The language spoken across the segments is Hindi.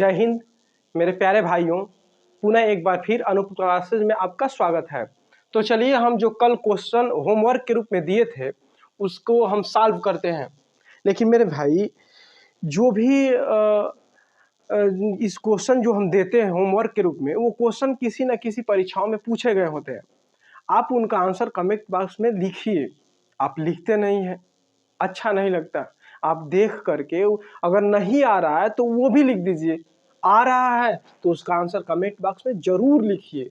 जय हिंद मेरे प्यारे भाइयों, पुनः एक बार फिर अनूप क्लासेज में आपका स्वागत है। तो चलिए हम जो कल क्वेश्चन होमवर्क के रूप में दिए थे उसको हम सॉल्व करते हैं। लेकिन मेरे भाई जो भी इस क्वेश्चन जो हम देते हैं होमवर्क के रूप में, वो क्वेश्चन किसी न किसी परीक्षाओं में पूछे गए होते हैं। आप उनका आंसर कमेंट बॉक्स में लिखिए। आप लिखते नहीं हैं, अच्छा नहीं लगता। आप देख करके अगर नहीं आ रहा है तो वो भी लिख दीजिए, आ रहा है तो उसका आंसर कमेंट बॉक्स में जरूर लिखिए।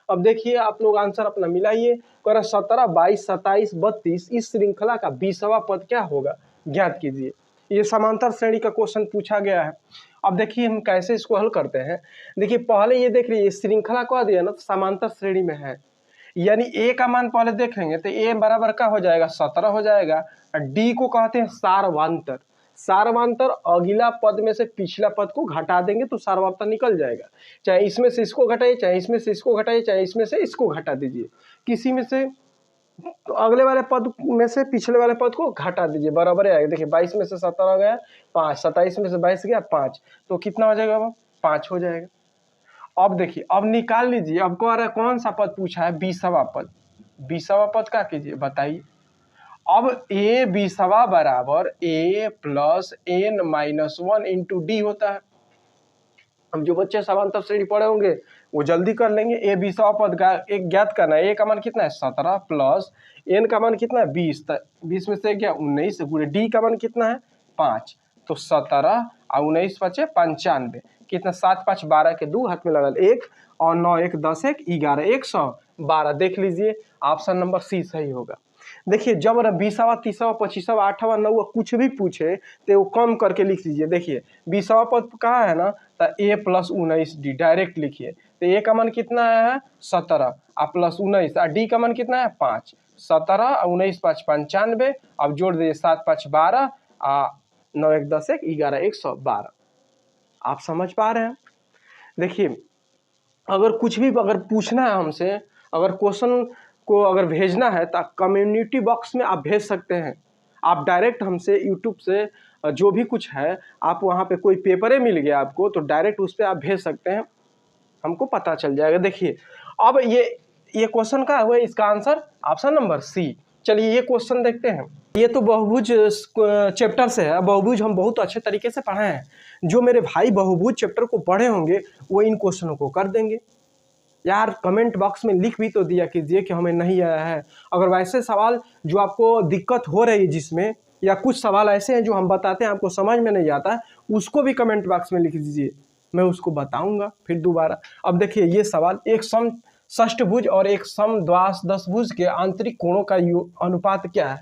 अब देखिए आप लोग आंसर अपना मिलाइए। 17, 22, 27, 32 इस श्रृंखला का 20वां पद क्या होगा, ज्ञात कीजिए। ये समांतर श्रेणी का क्वेश्चन पूछा गया है। अब देखिए हम कैसे इसको हल करते हैं। देखिए पहले ये देख लीजिए, श्रृंखला कह दिया ना, समांतर श्रेणी में है, यानी ए का मान पहले देखेंगे तो ए बराबर का हो जाएगा 17 हो जाएगा। डी को कहते हैं सारवांतर। सारवांतर अगला पद में से पिछला पद को घटा देंगे तो सारवांतर निकल जाएगा। चाहे इसमें से इसको घटाइए, चाहे इसमें से इसको घटाइए, चाहे इसमें से इसको घटा दीजिए, किसी में से तो अगले वाले पद में से पिछले वाले पद को घटा दीजिए, बराबर आएगा। देखिए 22 में से 17 गया 5, 27 में से 22 गया 5, तो कितना हो जाएगा, 5 हो जाएगा। अब देखिए अब निकाल लीजिए। अब कह रहा है कौन सा पद पूछा है, 20वां पद। 20वां पद क्या कीजिए बताइए। अब a 20वां बराबर a plus n-1 into D होता है। हम जो बच्चे समांतर श्रेणी पढ़े होंगे वो जल्दी कर लेंगे। a 20वां पद का एक ज्ञात करना है। a का मान कितना है 17 प्लस n का मान कितना है 20, 20 में से गया 19 पूरे। d का मान कितना है 5, तो 17 और 19 बचे 95, कितना 7 5 12 के 2 हाथ में लगल 1 और 9 1 10 1 11 112। देख लीजिए ऑप्शन नंबर सी सही होगा। देखिए जब 20वां 30वां 25वां 8वां 9वां कुछ भी पूछे तो वो कम करके लिख दीजिए। देखिए 20वां पद कहाँ है ना, तो a प्लस 19 डी डायरेक्ट लिखिए। तो a का मान कितना है 17 और प्लस 19 और डी का मान कितना है 5, 17 और 19 5 95। अब जोड़ दीजिए 7 5 12 और 9 1 10 1 11 112। आप समझ पा रहे हैं। देखिए अगर कुछ भी अगर पूछना है हमसे, अगर क्वेश्चन को अगर भेजना है तो कम्युनिटी बॉक्स में आप भेज सकते हैं। आप डायरेक्ट हमसे यूट्यूब से जो भी कुछ है, आप वहाँ पे कोई पेपर मिल गया आपको तो डायरेक्ट उस पर आप भेज सकते हैं, हमको पता चल जाएगा। देखिए अब ये क्वेश्चन का हुआ, इसका आंसर ऑप्शन नंबर सी। चलिए ये क्वेश्चन देखते हैं। ये तो बहुभुज चैप्टर से है। बहुभुज हम बहुत अच्छे तरीके से पढ़े हैं। जो मेरे भाई बहुभुज चैप्टर को पढ़े होंगे वो इन क्वेश्चनों को कर देंगे। यार कमेंट बॉक्स में लिख भी तो दिया कीजिए कि हमें नहीं आया है। अगर वैसे सवाल जो आपको दिक्कत हो रही है जिसमें, या कुछ सवाल ऐसे हैं जो हम बताते हैं आपको समझ में नहीं आता है, उसको भी कमेंट बॉक्स में लिख दीजिए, मैं उसको बताऊंगा फिर दोबारा। अब देखिए ये सवाल, एक समषष्ठभुज और एक समद्वादशभुज के आंतरिक कोणों का अनुपात क्या है।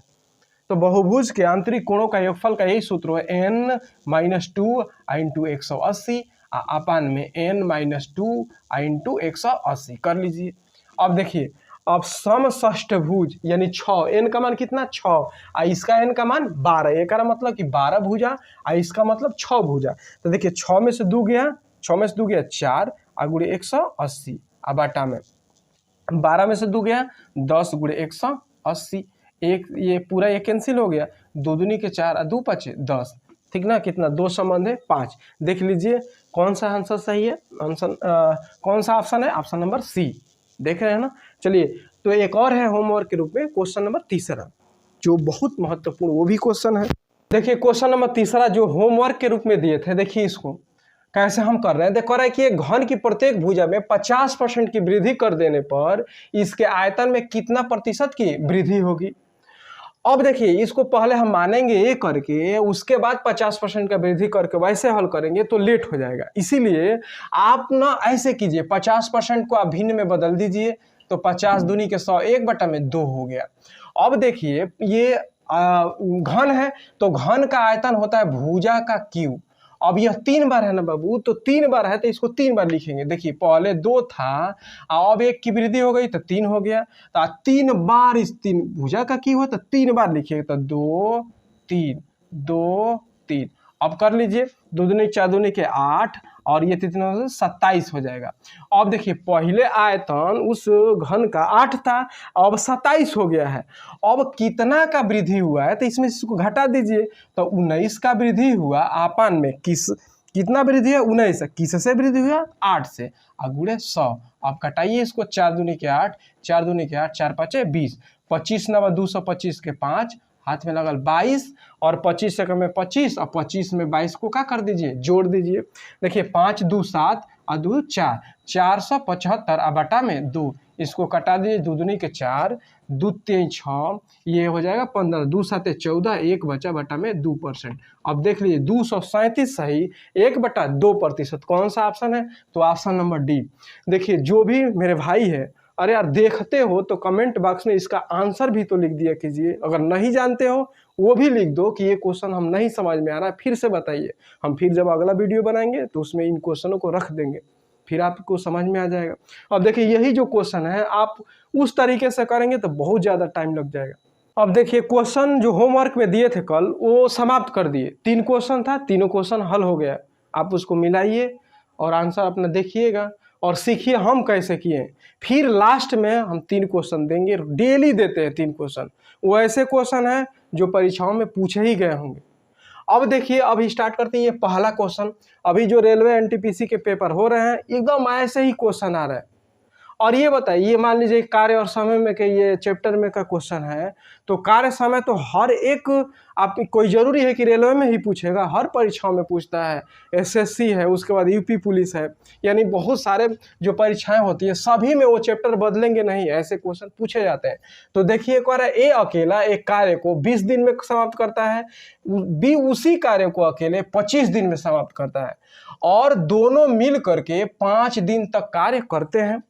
तो बहुभुज के आंतरिक कोणों का योगफल का यही सूत्र है n-2 इंटू 180 अपान में n-2 इंटू 180 कर लीजिए। अब देखिए अब समषष्ठभुज यानी 6, n का मान कितना 6 और इसका n का मान 12, ये का मतलब कि 12 भुजा और इसका मतलब 6 भुजा। तो देखिए 6 में से 2 गया 6 में से 2 गया 4 और गुणे 180 और बाटा में 12 में से 2 गया 10 गुणे 180, एक ये पूरा ये कैंसिल हो गया, 2 दूनी के 4 और 2 5 10, ठीक ना, कितना 2 संबंध है 5। देख लीजिए कौन सा आंसर सही है। आंसर कौन सा ऑप्शन है, ऑप्शन नंबर सी। देख रहे हैं ना। चलिए तो एक और है होमवर्क के रूप में क्वेश्चन नंबर 3 जो बहुत महत्वपूर्ण वो भी क्वेश्चन है। देखिए क्वेश्चन नंबर 3 जो होमवर्क के रूप में दिए थे, देखिए इसको कैसे हम कर रहे हैं। देखो रहा है कि एक घन की प्रत्येक भुजा में 50% की वृद्धि कर देने पर इसके आयतन में कितना प्रतिशत की वृद्धि होगी। अब देखिए इसको पहले हम मानेंगे ये करके, उसके बाद 50% का वृद्धि करके वैसे हल करेंगे तो लेट हो जाएगा। इसीलिए आप ना ऐसे कीजिए, 50% को आप भिन्न में बदल दीजिए, तो 50 दूनी के 100 1/2 हो गया। अब देखिए ये घन है तो घन का आयतन होता है भुजा का क्यूब। अब यह 3 बार है ना बाबू, तो 3 बार है तो इसको 3 बार लिखेंगे। देखिए पहले 2 था, अब 1 की वृद्धि हो गई तो 3 हो गया, तो 3 बार इस 3 भुजा का क्यों है तो 3 बार लिखिएगा, तो 2 3 2 3। अब कर लीजिए 2 दूनी 4 दूनी के 8 और ये 3 27 हो जाएगा। अब देखिए पहले आयतन उस घन का 8 था, अब 27 हो गया है। अब कितना का वृद्धि हुआ है तो इसमें इसको घटा दीजिए, तो 19 का वृद्धि हुआ। आपान में किस कितना वृद्धि है 19, किससे वृद्धि हुआ 8 से, और गुणे 100। अब कटाइए इसको, 4 दूनी के 8, 4 दूनी के 8, 4 5 20, 25 नवा 225 के 5, हाथ में लगल 22, और 25 से में 25 और 25 में 22 को क्या कर दीजिए, जोड़ दीजिए। देखिए 5 2 7 और 2 4, 475 और बटा में 2, इसको कटा दीजिए, 2 दूनी के 4, 2 3 6, ये हो जाएगा 15, 2 7 14, 1 बचा बटा में 2%। अब देख लीजिए 237 सही, 1/2%। कौन सा ऑप्शन है, तो ऑप्शन नंबर डी। देखिए जो भी मेरे भाई है, अरे यार देखते हो तो कमेंट बॉक्स में इसका आंसर भी तो लिख दिया कीजिए। अगर नहीं जानते हो वो भी लिख दो कि ये क्वेश्चन हम नहीं समझ में आ रहा है, फिर से बताइए। हम फिर जब अगला वीडियो बनाएंगे तो उसमें इन क्वेश्चनों को रख देंगे, फिर आपको समझ में आ जाएगा। अब देखिए यही जो क्वेश्चन है आप उस तरीके से करेंगे तो बहुत ज़्यादा टाइम लग जाएगा। अब देखिए क्वेश्चन जो होमवर्क में दिए थे कल वो समाप्त कर दिए। 3 क्वेश्चन था, तीनों क्वेश्चन हल हो गया। आप उसको मिलाइए और आंसर अपना देखिएगा और सीखिए हम कैसे किए। फिर लास्ट में हम 3 क्वेश्चन देंगे, डेली देते हैं 3 क्वेश्चन। वो ऐसे क्वेश्चन है जो परीक्षाओं में पूछे ही गए होंगे। अब देखिए अभी स्टार्ट करते हैं ये पहला क्वेश्चन। अभी जो रेलवे एनटीपीसी के पेपर हो रहे हैं एकदम ऐसे ही क्वेश्चन आ रहा है। और ये बताइए, मान लीजिए कार्य और समय में के ये चैप्टर में का क्वेश्चन है, तो कार्य समय तो हर एक आप कोई ज़रूरी है कि रेलवे में ही पूछेगा, हर परीक्षाओं में पूछता है। एसएससी है, उसके बाद यूपी पुलिस है, यानी बहुत सारे जो परीक्षाएं होती है सभी में वो चैप्टर बदलेंगे नहीं, ऐसे क्वेश्चन पूछे जाते हैं। तो देखिए एक बार ए अकेला एक कार्य को 20 दिन में समाप्त करता है, बी उसी कार्य को अकेले 25 दिन में समाप्त करता है, और दोनों मिल करके 5 दिन तक कार्य करते हैं।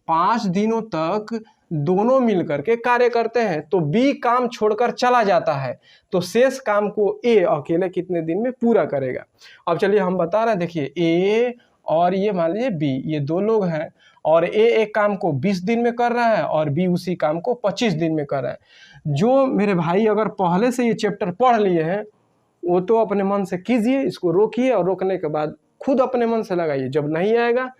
5 दिनों तक दोनों मिल करके कार्य करते हैं। तो बी काम छोड़कर चला जाता है, तो शेष काम को ए अकेले कितने दिन में पूरा करेगा। अब चलिए हम बता रहे हैं, देखिए ए और ये मान लीजिए बी, ये 2 लोग हैं, और ए एक काम को 20 दिन में कर रहा है और बी उसी काम को 25 दिन में कर रहा है। जो मेरे भाई अगर पहले से ये चैप्टर पढ़ लिए हैं वो तो अपने मन से कीजिए, इसको रोकिए और रोकने के बाद खुद अपने मन से लगाइए। जब नहीं आएगा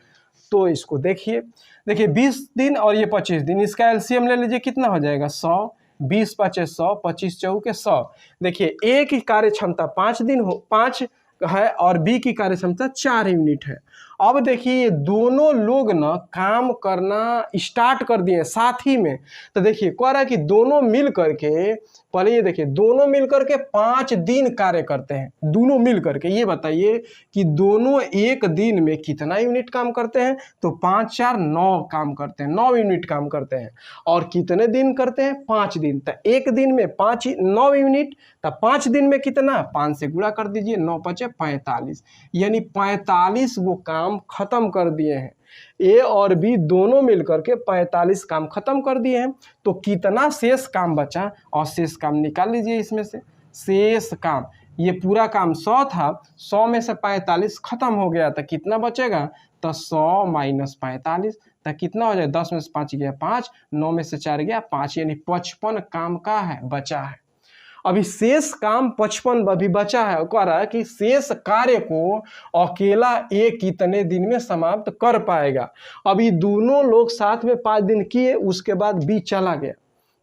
तो इसको देखिए। देखिए 20 दिन और ये 25 दिन, इसका एलसीएम ले लीजिए, कितना हो जाएगा 100, 20 5 100, 25 चौके 100। देखिए ए की कार्य क्षमता 5 है और बी की कार्य क्षमता 4 यूनिट है। अब देखिए ये दोनों लोग ना काम करना स्टार्ट कर दिए साथ ही में। तो देखिए कह रहा है कि दोनों मिल करके, पहले ये देखिए दोनों मिल करके 5 दिन कार्य करते हैं, दोनों मिल करके। ये बताइए कि दोनों एक दिन में कितना यूनिट काम करते हैं, तो 5 4 9 काम करते हैं, 9 यूनिट काम करते हैं। और कितने दिन करते हैं, 5 दिन। तो एक दिन में 9 यूनिट, तो 5 दिन में कितना, 5 से गुणा कर दीजिए, 9 5 45, यानी 45 वो काम खत्म कर दिए हैं। ए और बी दोनों मिलकर के 45 काम खत्म कर दिए हैं। तो कितना शेष काम बचा, और शेष काम निकाल लीजिए इसमें से। शेष काम, ये पूरा काम 100 था, 100 में से 45 खत्म हो गया, तो कितना बचेगा, तो 100 माइनस 45, तो कितना हो जाए, 10 में से 5 गया 5, 9 में से 4 गया 5, यानी 55 काम का है बचा है। अभी शेष काम 55 अभी बचा है। कह रहा है कि शेष कार्य को अकेला ए कितने दिन में समाप्त कर पाएगा। अभी दोनों लोग साथ में 5 दिन किए, उसके बाद बी चला गया।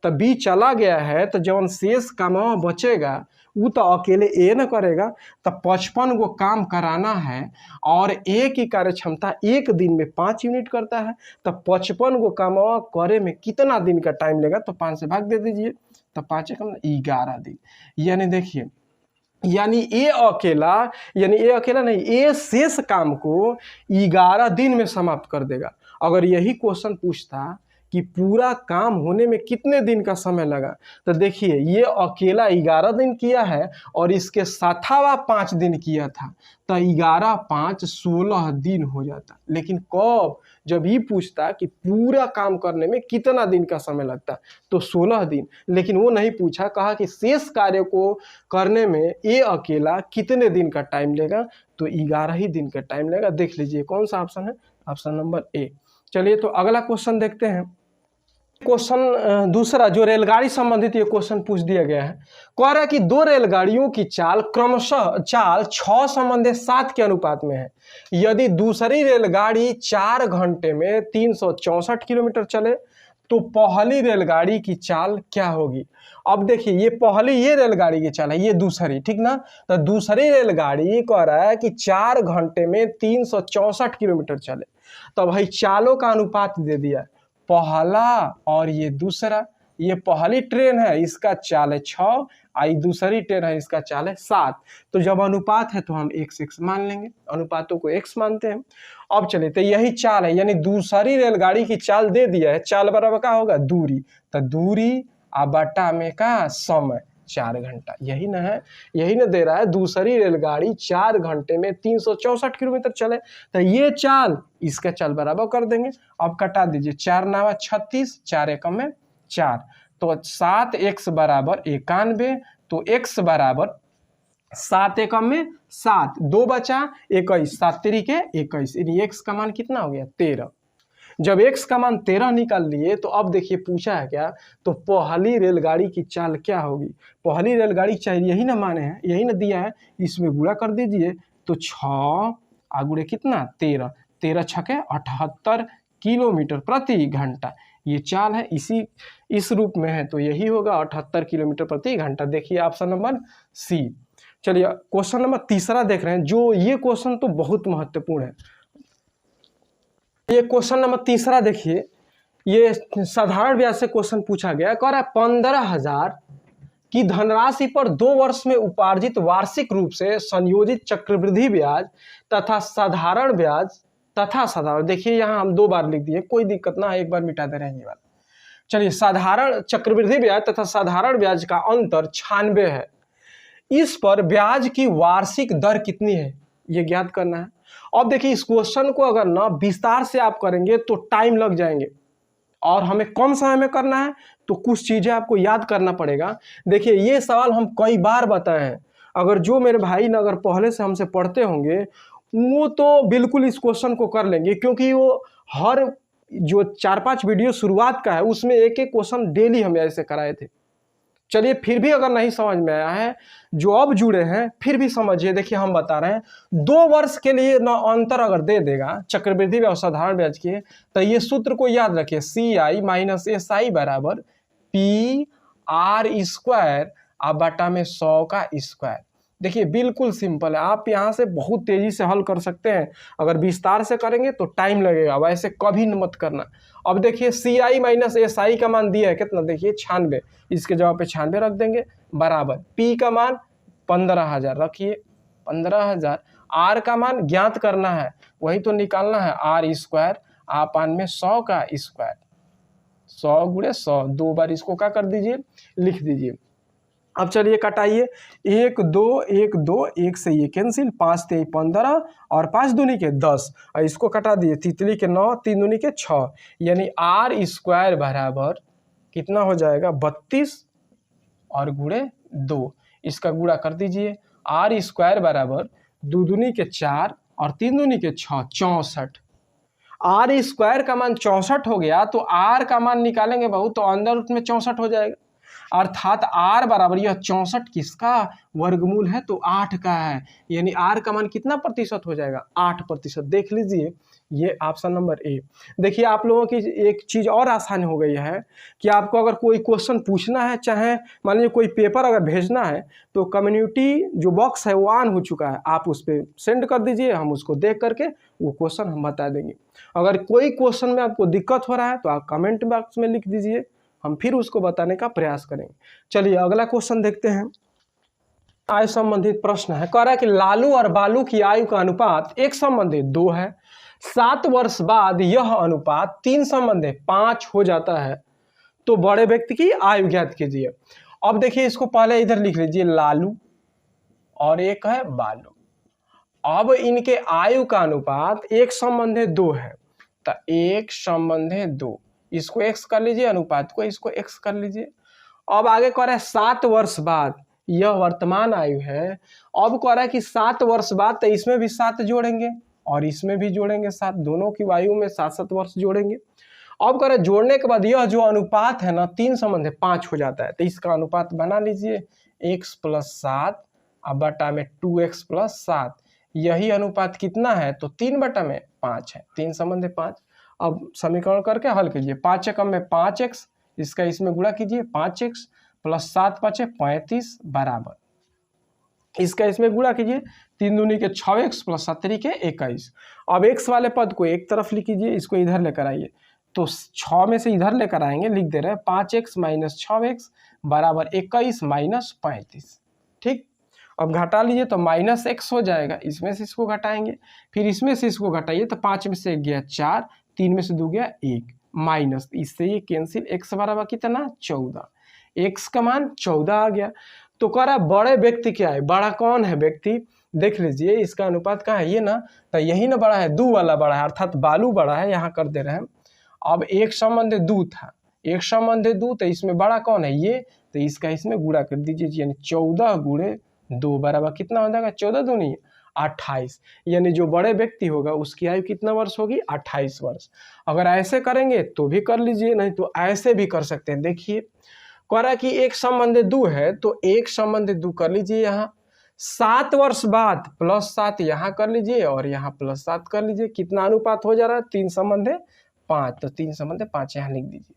तो बी चला गया है, तो जब शेष काम बचेगा वो तो अकेले ए न करेगा। तो 55 को काम कराना है और ए की कार्य क्षमता एक दिन में 5 यूनिट करता है। तो 55 को काम करे में कितना दिन का टाइम लेगा, तो 5 से भाग दे दीजिए, तो 5 कम 11 दिन। यानी देखिए, यानी ए अकेला नहीं, ए शेष काम को 11 दिन में समाप्त कर देगा। अगर यही क्वेश्चन पूछता कि पूरा काम होने में कितने दिन का समय लगा, तो देखिए ये अकेला 11 दिन किया है और इसके साथावा 5 दिन किया था, तो 11 5 16 दिन हो जाता। लेकिन कब, जब ये पूछता कि पूरा काम करने में कितना दिन का समय लगता, तो 16 दिन। लेकिन वो नहीं पूछा, कहा कि शेष कार्य को करने में ए अकेला कितने दिन का टाइम लेगा, तो 11 ही दिन का टाइम लेगा। देख लीजिए कौन सा ऑप्शन है, ऑप्शन नंबर ए। चलिए तो अगला क्वेश्चन देखते हैं। क्वेश्चन दूसरा जो रेलगाड़ी संबंधित ये क्वेश्चन पूछ दिया गया है। कह रहा है कि 2 रेलगाड़ियों की चाल क्रमशः चाल 6 संबंधित 7 के अनुपात में है। यदि दूसरी रेलगाड़ी 4 घंटे में 364 किलोमीटर चले तो पहली रेलगाड़ी की चाल क्या होगी। अब देखिए ये पहली ये रेलगाड़ी की चाल है, ये दूसरी, ठीक ना। तो दूसरी रेलगाड़ी कह रहा है कि 4 घंटे में 364 किलोमीटर चले। तो भाई चालों का अनुपात दे दिया, पहला और ये दूसरा। ये पहली ट्रेन है, इसका चाल है 6, आई दूसरी ट्रेन है, इसका चाल है 7। तो जब अनुपात है तो हम x मान लेंगे, अनुपातों को x मानते हैं। अब चलिए, तो यही चाल है, यानी दूसरी रेलगाड़ी की चाल दे दिया है। चाल बराबर क्या होगा, दूरी। तो दूरी बटा में का समय 4 घंटा, यही ना है, यही ना दे रहा है। दूसरी रेलगाड़ी 4 घंटे में 364 किलोमीटर चले, तो ये चाल इसका चाल बराबर कर देंगे। अब कटा दीजिए, 4 नावा 36, 4 एकम में 4, तो 7x बराबर 91। तो x बराबर 7 एकम में 7, 2 बचा 21, 7 तिरिके 21, यानी x का मान कितना हो गया, 13। जब x का मान 13 निकाल लिए तो अब देखिए पूछा है क्या, तो पहली रेलगाड़ी की चाल क्या होगी। पहली रेलगाड़ी चाल यही ना माने हैं, यही ना दिया है, इसमें गुणा कर दीजिए। तो 6 आगुड़े कितना, 13, 13 छके 78 किलोमीटर प्रति घंटा ये चाल है। इस रूप में है तो यही होगा 78 किलोमीटर प्रति घंटा। देखिए ऑप्शन नंबर सी। चलिए क्वेश्चन नंबर तीसरा देख रहे हैं, जो ये क्वेश्चन तो बहुत महत्वपूर्ण है। ये क्वेश्चन नंबर तीसरा देखिए, ये साधारण ब्याज से क्वेश्चन पूछा गया, कह रहा है 15,000 की धनराशि पर 2 वर्ष में उपार्जित वार्षिक रूप से संयोजित चक्रवृद्धि ब्याज तथा साधारण ब्याज तथा साधारण, देखिए यहाँ हम 2 बार लिख दिए, कोई दिक्कत ना है, एक बार मिटा दे रहे हैं ये वाला। चलिए, साधारण चक्रवृद्धि ब्याज तथा साधारण ब्याज का अंतर 96 है। इस पर ब्याज की वार्षिक दर कितनी है, ये ज्ञात करना है। अब देखिए इस क्वेश्चन को अगर ना विस्तार से आप करेंगे तो टाइम लग जाएंगे, और हमें कम समय में करना है तो कुछ चीजें आपको याद करना पड़ेगा। देखिए ये सवाल हम कई बार बताए हैं, अगर जो मेरे भाई ना अगर पहले से हमसे पढ़ते होंगे वो तो बिल्कुल इस क्वेश्चन को कर लेंगे, क्योंकि वो हर जो 4-5 वीडियो शुरुआत का है उसमें एक एक क्वेश्चन डेली हम ऐसे कराए थे। चलिए फिर भी अगर नहीं समझ में आया है, जो अब जुड़े हैं फिर भी समझिए। देखिए हम बता रहे हैं, 2 वर्ष के लिए ना अंतर अगर दे देगा चक्रवृद्धि ब्याज साधारण ब्याज के, तो ये सूत्र को याद रखिए, CI माइनस SI बराबर PR² बटा में 100 का स्क्वायर। देखिए बिल्कुल सिंपल है, आप यहाँ से बहुत तेजी से हल कर सकते हैं। अगर विस्तार से करेंगे तो टाइम लगेगा, वैसे कभी मत करना। अब देखिए CI माइनस SI का मान दिया है कितना, देखिए 96, इसके जवाब पे 96 रख देंगे, बराबर P का मान 15,000 रखिए, 15,000। R का मान ज्ञात करना है, वही तो निकालना है, R² आपान में 100 का स्क्वायर, 100 गुणे 100, 2 बार इसको क्या कर दीजिए, लिख दीजिए। अब चलिए कटाइए, 1 2 1 2, 1 से ये कैंसिल, 5 3 15 और 5 दूनी के 10, और इसको कटा दिए, तितली के 9, 3 दूनी के 6, यानी R² बराबर कितना हो जाएगा, 32 और गुणे 2, इसका गुणा कर दीजिए। R² बराबर 2 दूनी के 4 और 3 दूनी के 6, 64। R² का मान 64 हो गया, तो R का मान निकालेंगे बहुत, तो अंदर रूट में 64 हो जाएगा, अर्थात R बराबर यह 64 किसका वर्गमूल है, तो 8 का है। यानी R का मान कितना प्रतिशत हो जाएगा, 8%। देख लीजिए, ये ऑप्शन नंबर ए। देखिए आप लोगों की एक चीज़ और आसान हो गई है कि आपको अगर कोई क्वेश्चन पूछना है, चाहे मान लीजिए कोई पेपर अगर भेजना है, तो कम्युनिटी जो बॉक्स है वो ऑन हो चुका है, आप उस पर सेंड कर दीजिए, हम उसको देख करके वो क्वेश्चन हम बता देंगे। अगर कोई क्वेश्चन में आपको दिक्कत हो रहा है तो आप कमेंट बॉक्स में लिख दीजिए, हम फिर उसको बताने का प्रयास करेंगे। चलिए अगला क्वेश्चन देखते हैं। आयु संबंधित प्रश्न है, कह रहा है कि लालू और बालू की आयु का अनुपात 1 संबंधित 2 है, 7 वर्ष बाद यह अनुपात 3 संबंधित 5 हो जाता है, तो बड़े व्यक्ति की आयु ज्ञात कीजिए। अब देखिए इसको पहले इधर लिख लीजिए, लालू और एक है बालू। अब इनके आयु का अनुपात 1 संबंधित 2 है, तो 1 संबंधित 2, इसको x कर लीजिए, अनुपात को इसको x कर लीजिए। अब आगे कह रहा है 7 वर्ष बाद, यह वर्तमान आयु है। अब कह रहा है कि 7 वर्ष बाद, तो इसमें भी 7 जोड़ेंगे और इसमें भी जोड़ेंगे 7, दोनों की आयु में 7-7 वर्ष जोड़ेंगे। अब कह रहे जोड़ने के बाद यह जो अनुपात है ना 3 संबंधित 5 हो जाता है, तो इसका अनुपात बना लीजिए, x + 7 अब बटा में 2x + 7, यही अनुपात कितना है, तो 3/5 है, 3 संबंधित 5। अब समीकरण करके हल कीजिए। 5 एकम में 5x, इसका इसमें गुणा कीजिए 5x प्लस 7 5 35 बराबर, इसका इसमें गुणा कीजिए 3 दूनी के 6x प्लस 7 के 21। अब x वाले पद को एक तरफ लिख कीजिए, इसको इधर लेकर आइए, तो 6 में से इधर लेकर आएंगे, लिख दे रहे हैं 5x माइनस 6x बराबर 21 माइनस 35। ठीक, अब घटा लीजिए तो माइनस x हो जाएगा, इसमें से इसको घटाएंगे, फिर इसमें से इसको घटाइए तो 5 में से 1 गया 4, 3 में से 2 गया 1, माइनस, इससे ये कैंसिल, x बराबर कितना 14, x का मान 14 आ गया। तो कह रहा बड़े व्यक्ति क्या है, बड़ा कौन है व्यक्ति, देख लीजिए इसका अनुपात कहाँ है, ये ना, तो यही ना बड़ा है, दू वाला बड़ा है, अर्थात बालू बड़ा है, यहाँ कर दे रहे हैं। अब एक संबंध दू था, एक संबंध दू, तो इसमें बड़ा कौन है ये, तो इसका इसमें गुणा कर दीजिए, यानी 14 गुणे 2 बराबर कितना हो जाएगा 14 दूनी 28, यानी जो बड़े व्यक्ति होगा उसकी आयु कितना वर्ष होगी 28 वर्ष। अगर ऐसे करेंगे तो भी कर लीजिए, नहीं तो ऐसे भी कर सकते हैं। देखिए कह रहा कि एक संबंध दू है, तो एक संबंध दू कर लीजिए, यहाँ 7 वर्ष बाद प्लस 7 यहाँ कर लीजिए और यहाँ प्लस 7 कर लीजिए, कितना अनुपात हो जा रहा है 3 संबंध 5, तो 3 संबंध 5 यहाँ लिख दीजिए।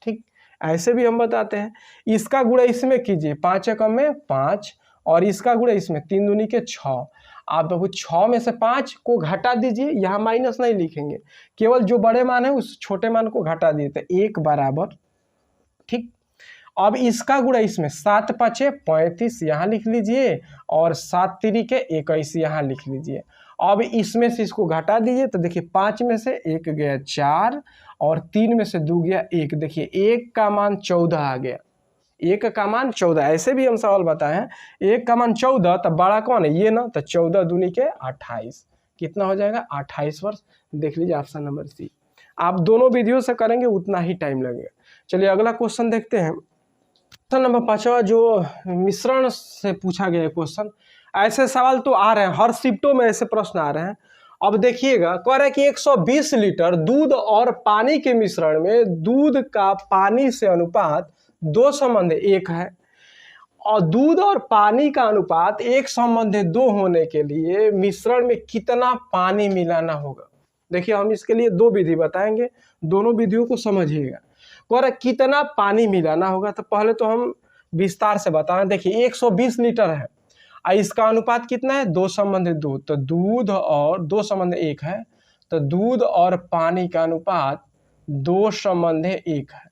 ठीक, ऐसे भी हम बताते हैं। इसका गुणा इसमें कीजिए, 5 एकम में 5 और इसका गुणा इसमें 3 दूनी के 6। आप देखो 6 में से 5 को घटा दीजिए, यहाँ माइनस नहीं लिखेंगे, केवल जो बड़े मान है उस छोटे मान को घटा दिए, तो 1 बराबर। ठीक, अब इसका गुणा इसमें 7 5 35 यहाँ लिख लीजिए और 7 3 के 21 यहाँ लिख लीजिए। अब इसमें से इसको घटा दीजिए, तो देखिए 5 में से 1 गया 4 और 3 में से 2 गया 1, देखिए 1 का मान 14 आ गया, 1 का मान 14। ऐसे भी हम सवाल बताए हैं, 1 का मान 14, तब बड़ा कौन है ये ना, तो 14 दूनी के 28, कितना हो जाएगा 28 वर्ष। देख लीजिए ऑप्शन नंबर सी। आप दोनों विधियों से करेंगे उतना ही टाइम लगेगा। चलिए अगला क्वेश्चन देखते हैं। क्वेश्चन नंबर 5वां जो मिश्रण से पूछा गया क्वेश्चन, ऐसे सवाल तो आ रहे हैं, हर शिफ्टों में ऐसे प्रश्न आ रहे हैं। अब देखिएगा, कह रहा है कि 120 लीटर दूध और पानी के मिश्रण में दूध का पानी से अनुपात 2 संबंध 1 है, और दूध और पानी का अनुपात 1 संबंध 2 होने के लिए मिश्रण में कितना पानी मिलाना होगा। देखिए हम इसके लिए 2 विधि बताएंगे, दोनों विधियों को समझिएगा। कह रहा कितना पानी मिलाना होगा, तो पहले तो हम विस्तार से बताएं। देखिए 120 लीटर है, इसका अनुपात कितना है 2 संबंध 2, तो दूध और 2 संबंध 1 है, तो दूध और पानी का अनुपात 2 संबंध 1 है।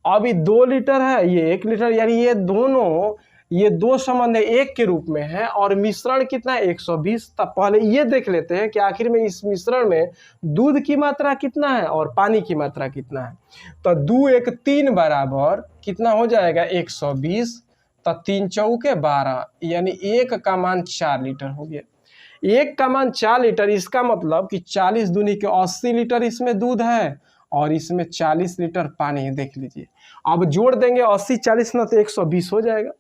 अब ये 2 लीटर है, ये 1 लीटर, यानी ये दोनों, ये 2 संबंध 1 के रूप में है, और मिश्रण कितना है 120। तब पहले ये देख लेते हैं कि आखिर में इस मिश्रण में दूध की मात्रा कितना है और पानी की मात्रा कितना है। तो 2 1 3 बराबर कितना हो जाएगा 120, तो 3 चौके 12, यानी 1 का मान 4 लीटर हो गया। 1 का मान 4 लीटर, इसका मतलब कि 40 दूनी के 80 लीटर इसमें दूध है और इसमें 40 लीटर पानी है। देख लीजिए, अब जोड़ देंगे 80 40 ना, तो 120 हो जाएगा।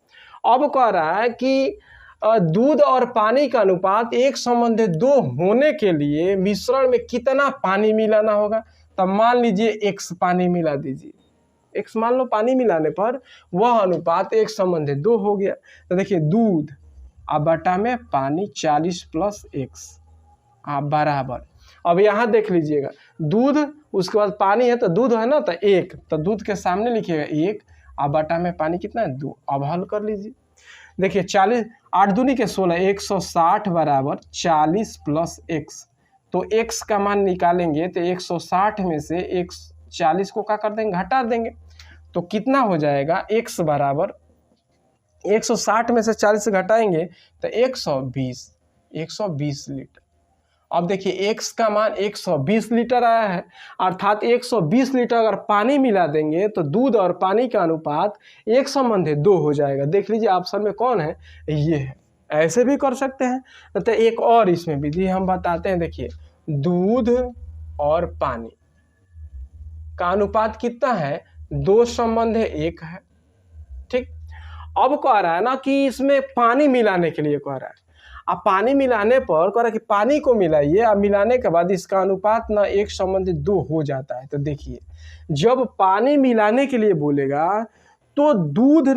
अब कह रहा है कि दूध और पानी का अनुपात 1 संबंध 2 होने के लिए मिश्रण में कितना पानी मिलाना होगा। तब मान लीजिए x पानी मिला दीजिए, x मान लो पानी मिलाने पर वह अनुपात 1 संबंध 2 हो गया। तो देखिए दूध अब बटा में पानी 40 प्लस x बराबर, अब यहाँ देख लीजिएगा दूध उसके बाद पानी है, तो दूध है ना, तो 1, तो दूध के सामने लिखिएगा 1, अब बटा में पानी कितना है 2। अब हल कर लीजिए, देखिए 40 8 दूनी के 16, 160 बराबर 40 प्लस x, तो x का मान निकालेंगे तो 160 में से 40 को क्या कर देंगे घटा देंगे, तो कितना हो जाएगा x बराबर 160 में से 40 घटाएंगे तो 120 लीटर। अब देखिए x का मान 120 लीटर आया है, अर्थात 120 लीटर अगर पानी मिला देंगे तो दूध और पानी का अनुपात 1 संबंध 2 हो जाएगा। देख लीजिए ऑप्शन में कौन है, ये है। ऐसे भी कर सकते हैं। तो एक और इसमें विधि हम बताते हैं। देखिए दूध और पानी का अनुपात कितना है 2 संबंध 1 है। ठीक, अब कह रहा है ना कि इसमें पानी मिलाने के लिए कह रहा है। अब पानी मिलाने पर कह रहा है कि पानी को मिलाइए, अब मिलाने के बाद इसका अनुपात ना 1 संबंध 2 हो जाता है। तो देखिए जब पानी मिलाने के लिए बोलेगा तो दूध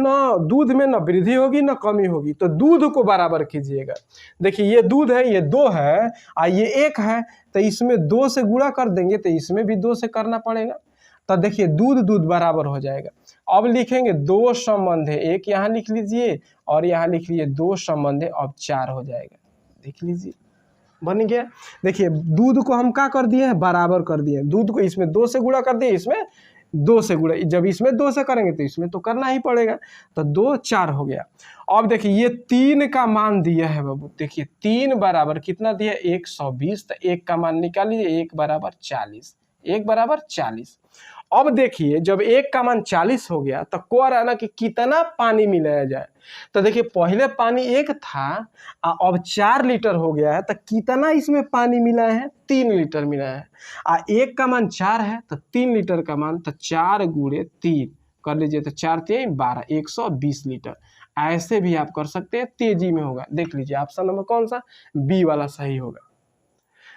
में ना वृद्धि होगी ना कमी होगी, तो दूध को बराबर कीजिएगा। देखिए ये दूध है, ये 2 है और ये 1 है, तो इसमें 2 से गुणा कर देंगे तो इसमें भी 2 से करना पड़ेगा। तो देखिए दूध बराबर हो जाएगा। अब लिखेंगे 2 संबंध है, 1 यहाँ लिख लीजिए और यहाँ लिख लीजिए 2 संबंध है, अब 4 हो जाएगा। देख लीजिए बन गया। देखिए दूध को हम क्या कर दिए हैं, बराबर कर दिए। दूध को इसमें 2 से गुणा कर दिए, इसमें 2 से गुणा, जब इसमें 2 से करेंगे तो इसमें तो करना ही पड़ेगा। तो 2 4 हो गया। अब देखिए ये 3 का मान दिया है बाबू। देखिए 3 बराबर कितना दिया, 120। तो 1 का मान निकाल लीजिए, 1 बराबर 40, 1 बराबर 40। अब देखिए जब 1 का मान 40 हो गया तो कह रहा है ना कि कितना पानी मिलाया जाए। तो देखिए पहले पानी 1 था, अब 4 लीटर हो गया है, तो कितना इसमें पानी मिला है, 3 लीटर मिला है। 1 का मान 4 है तो 3 लीटर का मान, तो 4 गुणे 3 कर लीजिए, तो 4 3 12, 120 लीटर। ऐसे भी आप कर सकते हैं, तेजी में होगा। देख लीजिए ऑप्शन नंबर कौन सा, बी वाला सही होगा।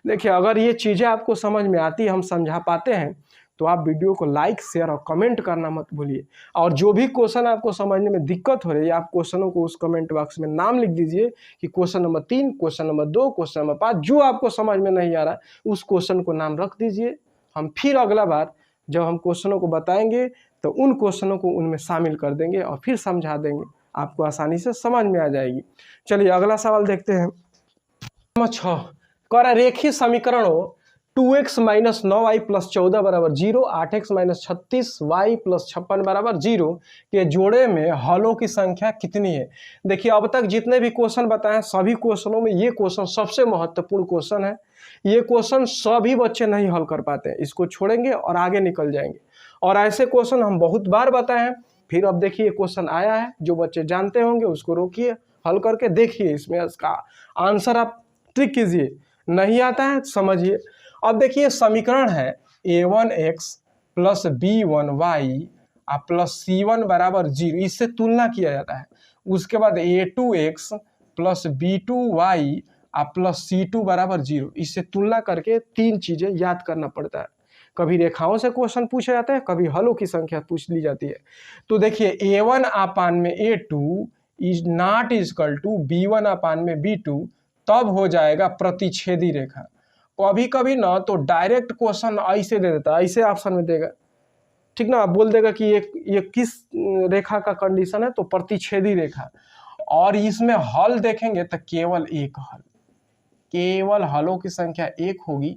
देखिए अगर ये चीज़ें आपको समझ में आती है, हम समझा पाते हैं, तो आप वीडियो को लाइक शेयर और कमेंट करना मत भूलिए। और जो भी क्वेश्चन आपको समझने में दिक्कत हो रही है, आप क्वेश्चनों को उस कमेंट बॉक्स में नाम लिख दीजिए कि question number 3, question number 2, question number 5, जो आपको समझ में नहीं आ रहा उस क्वेश्चन को नाम रख दीजिए। हम फिर अगला बार जब हम क्वेश्चनों को बताएंगे तो उन क्वेश्चनों को उनमें शामिल कर देंगे और फिर समझा देंगे, आपको आसानी से समझ में आ जाएगी। चलिए अगला सवाल देखते हैं। नंबर 6 कह रहा रेखीय समीकरण हो 2x - 9y + 14 बराबर 0, 8x - 36y + 56 बराबर 0 के जोड़े में हलों की संख्या कितनी है। देखिए अब तक जितने भी क्वेश्चन बताए सभी क्वेश्चनों में ये क्वेश्चन सबसे महत्वपूर्ण क्वेश्चन है। ये क्वेश्चन सभी बच्चे नहीं हल कर पाते हैं, इसको छोड़ेंगे और आगे निकल जाएंगे। और ऐसे क्वेश्चन हम बहुत बार बताए हैं। फिर अब देखिए क्वेश्चन आया है, जो बच्चे जानते होंगे उसको रोकिए, हल करके देखिए, इसमें इसका आंसर आप ट्रिक कीजिए, नहीं आता है समझिए। अब देखिए समीकरण है a1x + b1y + c1 बराबर 0, इससे तुलना किया जाता है। उसके बाद a2x + b2y + c2 बराबर 0, इससे तुलना करके 3 चीजें याद करना पड़ता है। कभी रेखाओं से क्वेश्चन पूछे जाते हैं, कभी हलों की संख्या पूछ ली जाती है। तो देखिए a1/a2 is not equal to b1/b2, तब हो जाएगा प्रतिच्छेदी रेखा। कभी कभी ना तो डायरेक्ट क्वेश्चन ऐसे दे देता है, ऐसे ऑप्शन में देगा, ठीक ना, बोल देगा कि ये किस रेखा का कंडीशन है, तो प्रतिच्छेदी रेखा। और इसमें हल देखेंगे तो केवल एक हल, केवल हलों की संख्या 1 होगी।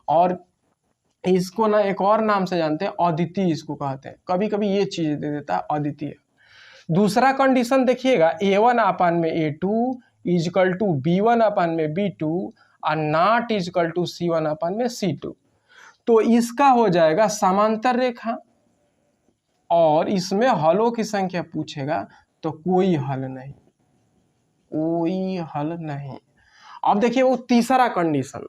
और इसको ना एक और नाम से जानते हैं, अद्वितीय इसको कहते हैं। कभी कभी ये चीज दे देता है अद्वितीय। दूसरा कंडीशन देखिएगा a1/a2 इक्वल टू b1/b2 और नॉट इक्वल टू c1/c2। तो इसका हो जाएगा समांतर रेखा, और इसमें हलों की संख्या पूछेगा तो कोई हल नहीं, कोई हल नहीं। अब देखिए वो तीसरा कंडीशन,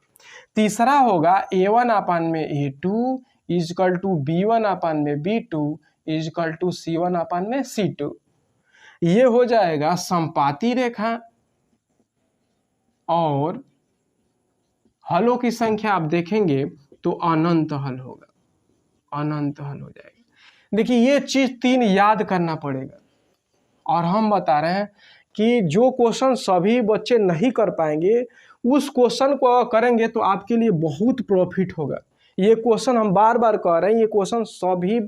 तीसरा होगा a1/a2 equal to b1/b2 equal to c1/c2। ये हो जाएगा समपाती रेखा, और हलों की संख्या आप देखेंगे तो अनंत हल होगा, अनंत हल हो जाएगा। देखिए ये चीज 3 याद करना पड़ेगा। और हम बता रहे हैं कि जो क्वेश्चन सभी बच्चे नहीं कर पाएंगे, उस क्वेश्चन को करेंगे तो आपके लिए बहुत प्रॉफिट होगा। ये क्वेश्चन हम बार बार कह रहे हैं, ये क्वेश्चन सभी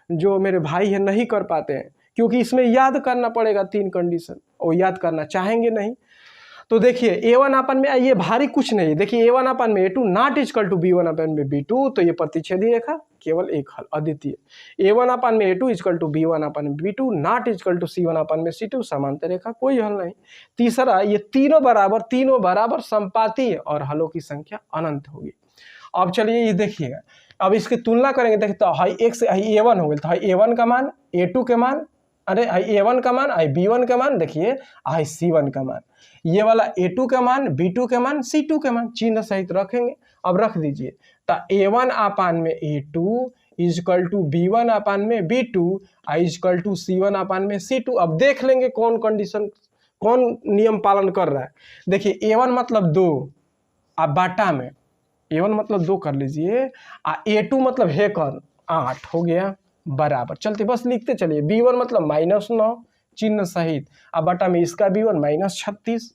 जो मेरे भाई हैं नहीं कर पाते हैं, क्योंकि इसमें याद करना पड़ेगा 3 कंडीशन, और याद करना चाहेंगे नहीं। तो देखिए a1 में ये भारी कुछ नहीं। देखिए a1/a2 not equal to b1/b2, तो ये प्रतिच्छेदी रेखा, केवल एक हल अद्वितीय। a1/a2 equal to b1/b2 not equal to c1/c2, समांतर रेखा, कोई हल नहीं। तीसरा ये तीनों बराबर संपाती, और हलों की संख्या अनंत होगी। अब चलिए ये देखिएगा, अब इसकी तुलना करेंगे। देखिए तो हाई एक से हाई a1 हो गया, तो हाई a1 का मान, a2 के मान, अरे हाई a1 का मान, हाई b1 का मान, देखिए हाई c1 का मान, ये वाला a2 का मान, b2 के मान, c2 के मान चिन्ह सहित रखेंगे। अब रख दीजिए, तो a1/a2 equal to b1/b2 equal to c1/c2। अब देख लेंगे कौन कंडीशन, कौन नियम पालन कर रहा है। देखिए a1 मतलब 2, आप बाटा में a1 मतलब 2 कर लीजिए, a2 मतलब हेकर 8 हो गया, बराबर, चलते बस लिखते चलिए। b1 मतलब -9 चिन्ह सहित, अब बटा में इसका b1 -36।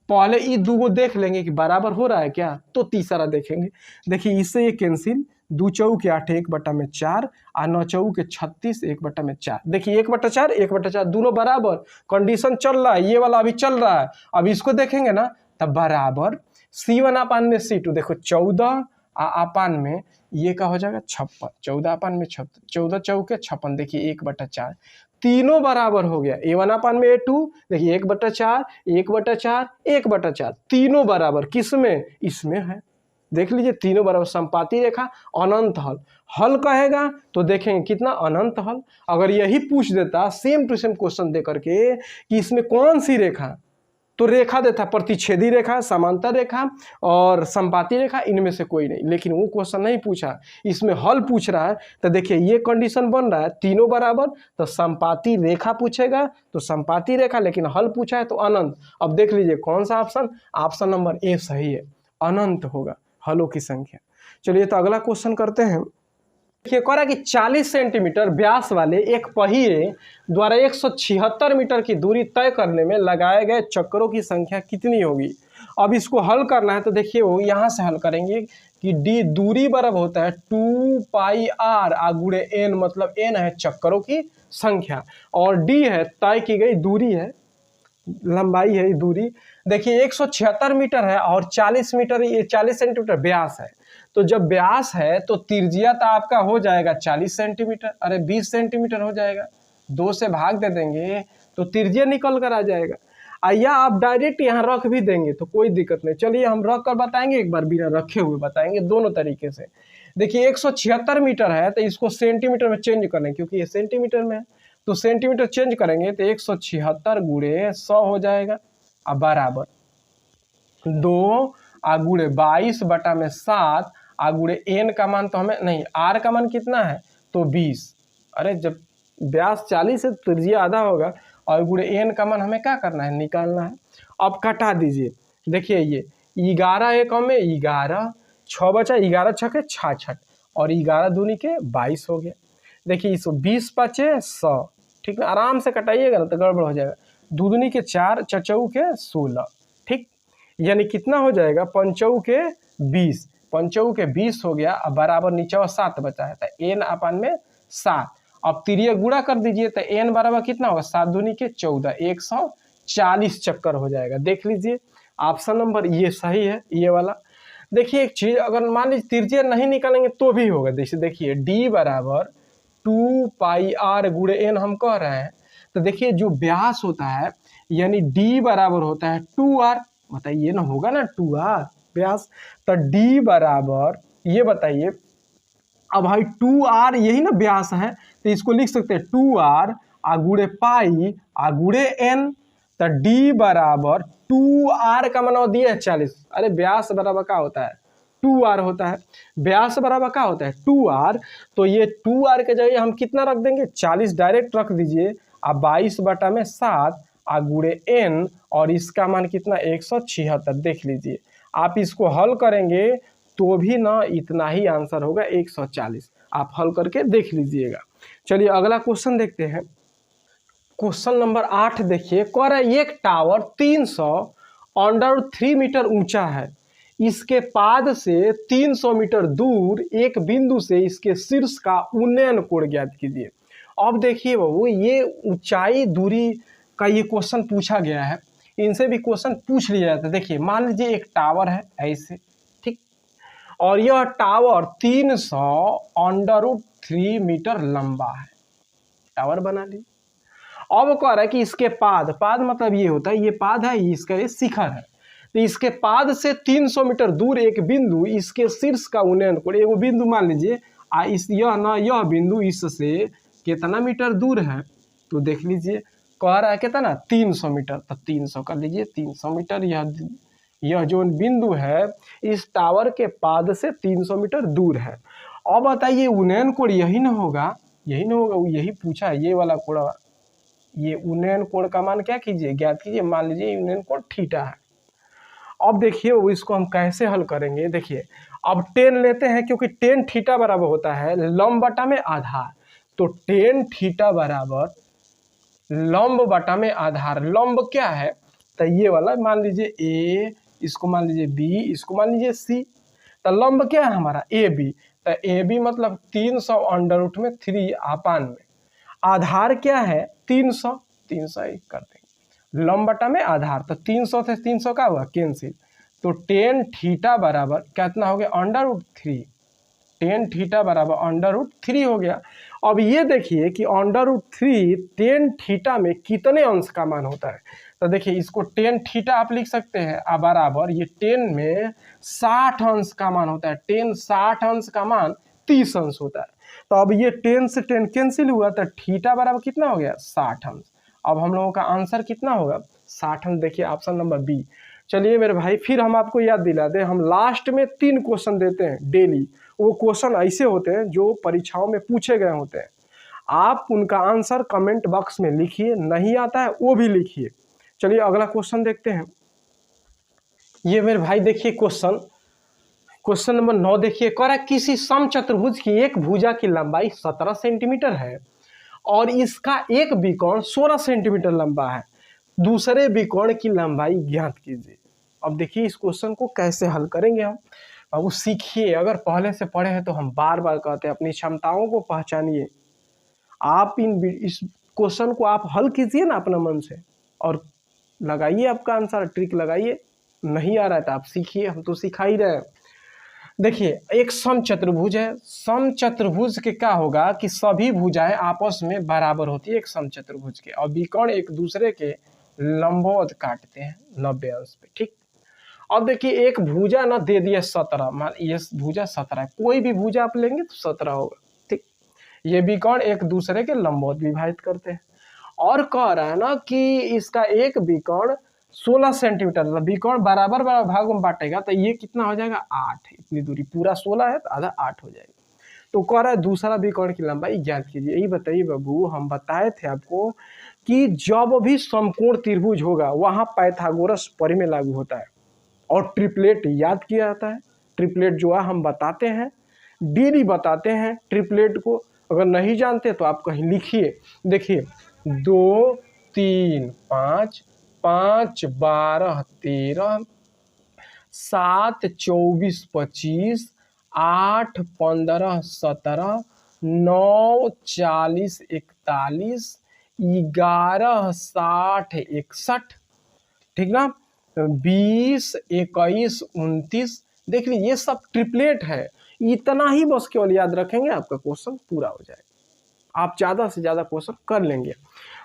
पहले ये दो देख लेंगे कि बराबर हो रहा है क्या, तो तीसरा देखेंगे। देखिए इससे ये कैंसिल, 2 चौके 8 1/4 और 9 चौके 36 1/4। देखिए 1/4 1/4 दोनों बराबर, कंडीशन चल रहा है, ये वाला अभी चल रहा है। अब इसको देखेंगे ना तब बराबर C1 अपान में C2, देखो 14 अपान में ये का हो जाएगा 56, 14 अपान में 56, 14 चौके 56, देखिए 1/4 तीनों बराबर हो गया। A1 अपान में A2, देखिए 1/4 1/4 1/4 तीनों बराबर, किस में, इसमें है। देख लीजिए तीनों बराबर, संपाती रेखा अनंत हल। हल कहेगा तो देखेंगे कितना अनंत हल। अगर यही पूछ देता सेम टू सेम क्वेश्चन दे करके कि इसमें कौन सी रेखा, तो रेखा देता प्रतिच्छेदी रेखा, समांतर रेखा और संपाती रेखा, इनमें से कोई नहीं। लेकिन वो क्वेश्चन नहीं पूछा, इसमें हल पूछ रहा है। तो देखिए ये कंडीशन बन रहा है तीनों बराबर, तो संपाती रेखा पूछेगा तो संपाती रेखा, लेकिन हल पूछा है तो अनंत। अब देख लीजिए कौन सा ऑप्शन, ऑप्शन नंबर ए सही है, अनंत होगा हलों की संख्या। चलिए तो अगला क्वेश्चन करते हैं। देखिए कह रहा है कि 40 सेंटीमीटर व्यास वाले एक पहिए द्वारा 176 मीटर की दूरी तय करने में लगाए गए चक्करों की संख्या कितनी होगी। अब इसको हल करना है तो देखिए वो यहाँ से हल करेंगे कि डी दूरी बराबर होता है 2πr गुणे n, मतलब n है चक्करों की संख्या और d है तय की गई दूरी है, लंबाई है दूरी। देखिए 176 मीटर है और 40 मीटर, ये 40 सेंटीमीटर व्यास है। तो जब व्यास है तो त्रिज्या तो आपका हो जाएगा 40 सेंटीमीटर, अरे 20 सेंटीमीटर हो जाएगा, 2 से भाग दे देंगे तो त्रिज्या निकल कर आ जाएगा। या आप डायरेक्ट यहाँ रख भी देंगे तो कोई दिक्कत नहीं। चलिए हम रख कर बताएंगे, एक बार बिना रखे हुए बताएंगे, दोनों तरीके से। देखिए 176 मीटर है तो इसको सेंटीमीटर में चेंज करें, क्योंकि ये सेंटीमीटर में है तो सेंटीमीटर चेंज करेंगे तो 176 गुणे 100 हो जाएगा, अब बराबर 2 गुणे 22 बटा में 7 गुणे n का मान तो हमें नहीं, r का मान कितना है तो 20। अरे जब व्यास 40 है तो त्रिज्या आधा होगा और गुणे n का मान हमें क्या करना है, निकालना है। अब कटा दीजिए, देखिए ये 11 एक में 11, 6 बचा, 11 छके 66 और 11 दूनी के 22 हो गया। देखिए इसको 20 पचे 100, ठीक है, आराम से कटाइएगा ना तो गड़बड़ हो जाएगा। दूनी के 4, चचऊ के 16, ठीक, यानी कितना हो जाएगा, पंचऊ के 20, पंचऊ के 20 हो गया। अब बराबर नीचे 7 बचा है तो n अपान में 7। अब तिरिया गुणा कर दीजिए तो n बराबर कितना होगा, 7 दूनी के 14, 140 चक्कर हो जाएगा। देख लीजिए ऑप्शन नंबर ये सही है, ये वाला। देखिए एक चीज, अगर मान लीजिए त्रिज्या नहीं निकालेंगे तो भी होगा। जैसे देखिए d बराबर 2πr गुणे n हम कह रहे हैं, तो देखिए जो व्यास होता है यानी d बराबर होता है 2r, बताइए ना, होगा ना 2r व्यास, तो d बराबर ये बताइए, अब भाई 2r यही ना व्यास है तो इसको लिख सकते हैं 2r गुणे पाई गुणे n, तो d बराबर 2r का मान दिया है 40। अरे व्यास बराबर क्या होता है, 2r होता है, व्यास बराबर क्या होता है 2r, तो ये 2r के जगह हम कितना रख देंगे, 40 डायरेक्ट रख दीजिए। अब 22 बटा में 7 गुणे n और इसका मान कितना 176। देख लीजिए आप इसको हल करेंगे तो भी ना इतना ही आंसर होगा 140, आप हल करके देख लीजिएगा। चलिए अगला क्वेश्चन देखते हैं। क्वेश्चन नंबर 8 देखिए, कह रहा है एक टावर 300√3 मीटर ऊंचा है, इसके पाद से 300 मीटर दूर एक बिंदु से इसके शीर्ष का उन्नयन कोण ज्ञात कीजिए। अब देखिए बाबू ये ऊंचाई दूरी का ये क्वेश्चन पूछा गया है, इनसे भी क्वेश्चन पूछ लिया जाता है। देखिए मान लीजिए एक टावर है ऐसे, ठीक, और यह टावर 300√3 मीटर लंबा है, टावर बना ली। अब कह रहा है कि इसके पाद मतलब ये होता है, ये पाद है, इसका ये शिखर है, तो इसके पाद से 300 मीटर दूर एक बिंदु इसके शीर्ष का उन्नयन कोण, एगो बिंदु मान लीजिए इस यह बिंदु इससे कितना मीटर दूर है, तो देख लीजिए कह रहा है कितना 300 मीटर, तो 300 कर लीजिए, 300 मीटर यह जो बिंदु है इस टावर के पाद से 300 मीटर दूर है। अब बताइए उन्नयन कोण यही ना होगा, यही पूछा है, ये वाला कोण, ये उन्नयन कोण का मान क्या कीजिए, ज्ञात कीजिए। मान लीजिए उन्नयन कोण थीटा है। अब देखिए इसको हम कैसे हल करेंगे, देखिए अब tan लेते हैं, क्योंकि tan थीटा बराबर होता है लंब बटा में आधार, तो टेन थीटा बराबर लंब बटा में आधार। लंब क्या है, तो ये वाला मान लीजिए ए, इसको मान लीजिए बी, इसको मान लीजिए सी। तो लंब क्या है हमारा ए बी, तो ए बी मतलब 300 अंडर रूट में 3 आपान में। आधार क्या है 300, 300 एक कर देंगे, लंब बटा में आधार, तो 300 से 300 का हुआ कैंसिल। तो टेन थीटा बराबर कितना हो गया अंडर रूट 3, टेन थीटा बराबर अंडर रूट 3 हो गया। अब ये देखिए कि अंडर रूट 3 टेन थीटा में कितने अंश का मान होता है। तो देखिए इसको टेन थीटा आप लिख सकते हैं बराबर ये 10 में 60 अंश का मान होता है। 10 60 अंश का मान 30 अंश होता है। तो अब ये 10 से 10 कैंसिल हुआ, तो थीटा बराबर कितना हो गया 60 अंश। अब हम लोगों का आंसर कितना होगा 60 अंश। देखिए ऑप्शन नंबर बी। चलिए मेरे भाई फिर हम आपको याद दिला दें, हम लास्ट में 3 क्वेश्चन देते हैं डेली। वो क्वेश्चन ऐसे होते हैं जो परीक्षाओं में पूछे गए होते हैं। आप उनका आंसर कमेंट बॉक्स में लिखिए, नहीं आता है वो भी लिखिए। चलिए अगला क्वेश्चन देखते हैं। ये मेरे भाई देखिए क्वेश्चन नंबर 9 देखिए, कह रहा है किसी समचतुर्भुज की एक भुजा की लंबाई 17 सेंटीमीटर है और इसका एक विकोण 16 सेंटीमीटर लंबा है, दूसरे विकोण की लंबाई ज्ञात कीजिए। अब देखिए इस क्वेश्चन को कैसे हल करेंगे हम, बाबू सीखिए। अगर पहले से पढ़े हैं तो हम बार बार कहते हैं अपनी क्षमताओं को पहचानिए। आप इस क्वेश्चन को आप हल कीजिए ना अपना मन से और लगाइए आपका आंसर, ट्रिक लगाइए। नहीं आ रहा है तो आप सीखिए, हम तो सिखा ही रहे हैं। देखिए एक समचतुर्भुज है, समचतुर्भुज के क्या होगा कि सभी भुजाएं आपस में बराबर होती है एक समचतुर्भुज के, और विकर्ण एक दूसरे के लंबवत काटते हैं 90 अंश पे, ठीक। अब देखिए एक भुजा ना दे दिया 17, मान ये भुजा 17 है, कोई भी भुजा आप लेंगे तो 17 होगा, ठीक। ये विकर्ण एक दूसरे के लंबवत विभाजित करते हैं, और कह रहा है ना कि इसका एक विकर्ण 16 सेंटीमीटर, मतलब विकर्ण बराबर भागों में बांटेगा तो ये कितना हो जाएगा 8। इतनी दूरी पूरा 16 है तो आधा 8 हो जाएगा। तो कह रहा है दूसरा विकर्ण की लंबाई ज्ञात कीजिए। यही बताइए बाबू, हम बताए थे आपको कि जब भी समकोण त्रिभुज होगा वहां पाइथागोरस प्रमेय लागू होता है और ट्रिपलेट याद किया जाता है। ट्रिपलेट जो है हम बताते हैं, डेली बताते हैं ट्रिपलेट को। अगर नहीं जानते तो आप कहीं लिखिए। देखिए 2 3 5, 5 12 13, 7 24 25, 8 15 17, 9 40 41, 11 60 61, ठीक ना, 20 21 29। देख लीजिए ये सब ट्रिपलेट है। इतना ही बस केवल याद रखेंगे, आपका क्वेश्चन पूरा हो जाएगा। आप ज़्यादा से ज़्यादा क्वेश्चन कर लेंगे।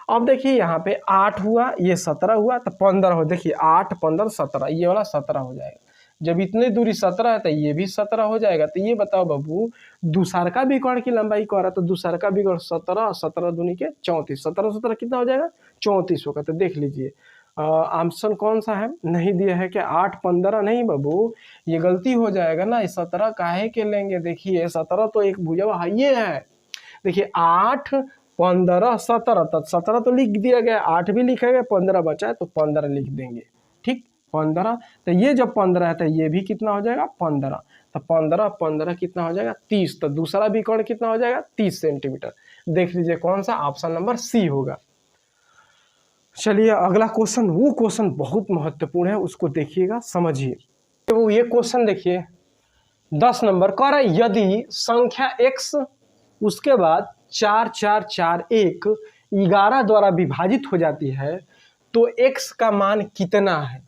अब देखिए यहाँ पे 8 हुआ, ये 17 हुआ तो 15 हो। देखिए 8 15 17, ये वाला 17 हो जाएगा। जब इतनी दूरी 17 है तो ये भी 17 हो जाएगा। तो ये बताओ बाबू, दूसरका विकर्ण की लंबाई कह रहा, तो दूसरका विकर्ण 17, 17 दूनी के 34, 17 17 कितना हो जाएगा 34 होगा। तो देख लीजिए ऑप्शन कौन सा है, नहीं दिया है क्या 8 15, नहीं बाबू ये गलती हो जाएगा ना, 17 काहे के लेंगे। देखिए 17 तो एक भुजा ये है। देखिए 8 15 17, तब 17 तो लिख दिया गया, 8 भी लिखा गया, 15 बचा है तो 15 लिख देंगे, ठीक 15। तो ये जब 15 है तो ये भी कितना हो जाएगा 15, तो 15 15 कितना हो जाएगा 30। तो दूसरा विकर्ण कितना हो जाएगा 30 सेंटीमीटर। देख लीजिए कौन सा, ऑप्शन नंबर सी होगा। चलिए अगला क्वेश्चन, वो क्वेश्चन बहुत महत्वपूर्ण है, उसको देखिएगा समझिए। तो ये क्वेश्चन देखिए 10 नंबर कह रहा है यदि संख्या x उसके बाद 4 4 4 1 11 द्वारा विभाजित हो जाती है तो x का मान कितना है।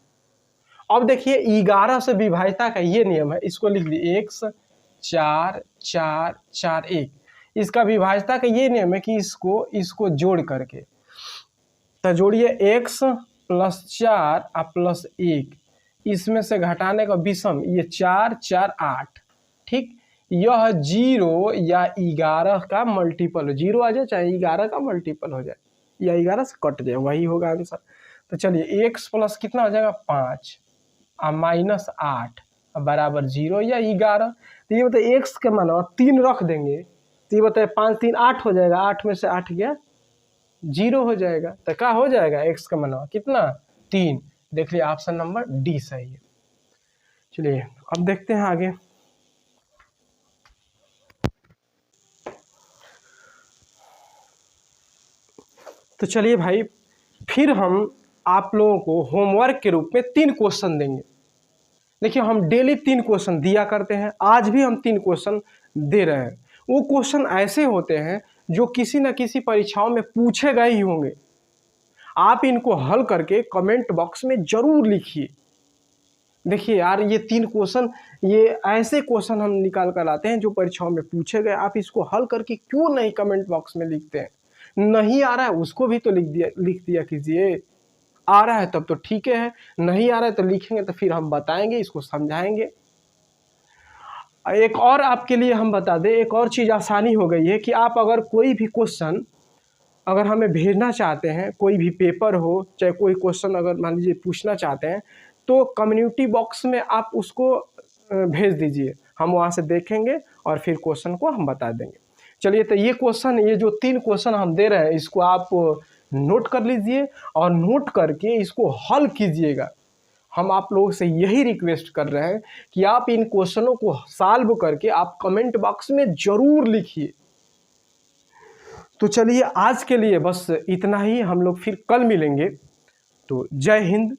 अब देखिए 11 से विभाजिता का ये नियम है, इसको लिख लीजिए x 4 4 4 1, इसका विभाजिता का ये नियम है कि इसको जोड़ करके, तो जोड़िए x + 4 + 1, इसमें से घटाने का विषम, ये 4 4 8, ठीक। यह 0 या 11 का मल्टीपल हो, 0 आ जाए चाहे 11 का मल्टीपल हो जाए या 11 से कट जाए, वही होगा आंसर। तो चलिए x प्लस कितना हो जाएगा 5 और -8 बराबर 0 या 11। तो ये बताए x के मान 3 रख देंगे, तो ये बताए 5 3 8 हो जाएगा, 8 में से 8 गया 0 हो जाएगा। तो क्या हो जाएगा x का मान कितना 3। देख लिया ऑप्शन नंबर डी सही है। चलिए अब देखते हैं आगे। तो चलिए भाई, फिर हम आप लोगों को होमवर्क के रूप में 3 क्वेश्चन देंगे। देखिए, हम डेली 3 क्वेश्चन दिया करते हैं, आज भी हम 3 क्वेश्चन दे रहे हैं। वो क्वेश्चन ऐसे होते हैं जो किसी न किसी परीक्षाओं में पूछे गए ही होंगे। आप इनको हल करके कमेंट बॉक्स में जरूर लिखिए। देखिए यार, ये 3 क्वेश्चन, ये ऐसे क्वेश्चन हम निकाल कर लाते हैं जो परीक्षाओं में पूछे गए। आप इसको हल करके क्यों नहीं कमेंट बॉक्स में लिखते हैं? नहीं आ रहा है उसको भी तो लिख दिया कीजिए। आ रहा है तब तो ठीक है, नहीं आ रहा है तो लिखेंगे तो फिर हम बताएंगे, इसको समझाएंगे। एक और आपके लिए हम बता दें, एक और चीज़ आसानी हो गई है कि आप अगर कोई भी क्वेश्चन अगर हमें भेजना चाहते हैं, कोई भी पेपर हो, चाहे कोई क्वेश्चन अगर मान लीजिए पूछना चाहते हैं, तो कम्युनिटी बॉक्स में आप उसको भेज दीजिए। हम वहाँ से देखेंगे और फिर क्वेश्चन को हम बता देंगे। चलिए, तो ये क्वेश्चन, ये जो 3 क्वेश्चन हम दे रहे हैं, इसको आप नोट कर लीजिए और नोट करके इसको हल कीजिएगा। हम आप लोगों से यही रिक्वेस्ट कर रहे हैं कि आप इन क्वेश्चनों को सॉल्व करके आप कमेंट बॉक्स में ज़रूर लिखिए। तो चलिए, आज के लिए बस इतना ही। हम लोग फिर कल मिलेंगे। तो जय हिंद।